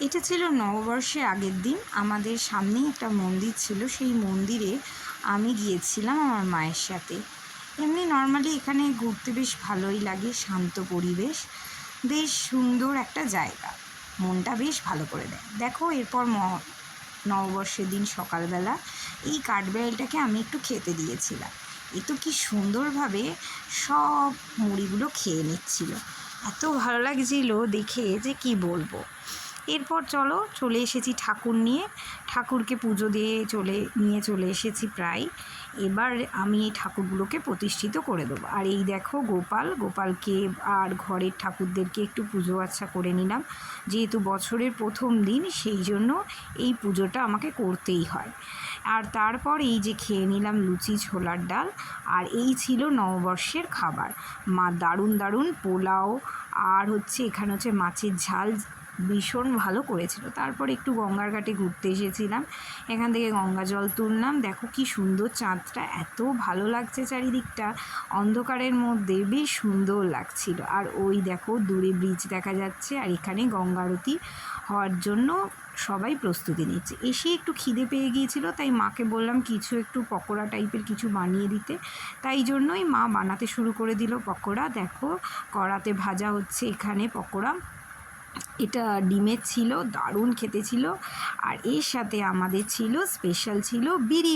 এটা ছিল নববর্ষের আগের দিন। আমাদের সামনেই একটা মন্দির ছিল, সেই মন্দিরে আমি গিয়েছিলাম আমার মায়ের সাথে। এমনি নর্মালি এখানে ঘুরতে বেশ ভালোই লাগে, শান্ত পরিবেশ, বেশ সুন্দর একটা জায়গা, মনটা বেশ ভালো করে দেয়। দেখো, এরপর নববর্ষের দিন সকালবেলা এই কাঠবেড়ালটাকে আমি একটু খেতে দিয়েছিলাম। এ তো কি সুন্দরভাবে সব মুড়িগুলো খেয়ে নিচ্ছিল, এত ভালো লাগছিল দেখে যে কি বলবো। এরপর চলে এসেছি ঠাকুর নিয়ে, ঠাকুরকে পুজো দিয়ে নিয়ে চলে এসেছি প্রায়। এবার আমি এই ঠাকুরগুলোকে প্রতিষ্ঠিত করে দেবো। আর এই দেখো গোপালকে আর ঘরের ঠাকুরদেরকে একটু পুজো আচ্ছা করে নিলাম, যেহেতু বছরের প্রথম দিন সেই জন্য এই পুজোটা আমাকে করতেই হয়। আর তারপর এই যে খেয়ে নিলাম লুচি ছোলার ডাল, আর এই ছিল নববর্ষের খাবার। মা দারুণ পোলাও আর এখানে মাছের ঝাল ভীষণ ভালো করেছিল। তারপর একটু গঙ্গার ঘাটে ঘুরতে এসেছিলাম, এখান থেকে গঙ্গা জল তুললাম। দেখো কি সুন্দর চাঁদটা, এত ভালো লাগছে চারিদিকটা, অন্ধকারের মধ্যে বেশ সুন্দর লাগছিল। আর ওই দেখো দূরে ব্রিজ দেখা যাচ্ছে, আর এখানে গঙ্গা আরতি হওয়ার জন্য সবাই প্রস্তুতি নিচ্ছে। এসে একটু খিদে পেয়ে গিয়েছিল, তাই মাকে বললাম কিছু একটু পকোড়া টাইপের কিছু বানিয়ে দিতে, তাই জন্যই মা বানাতে শুরু করে দিল পকোড়া। দেখো কড়াতে ভাজা হচ্ছে এখানে পকোড়া, এটা ডিমের ছিল, দারুণ খেতে ছিল। আর এর সাথে আমাদের স্পেশাল ছিল বিরিয়ানি।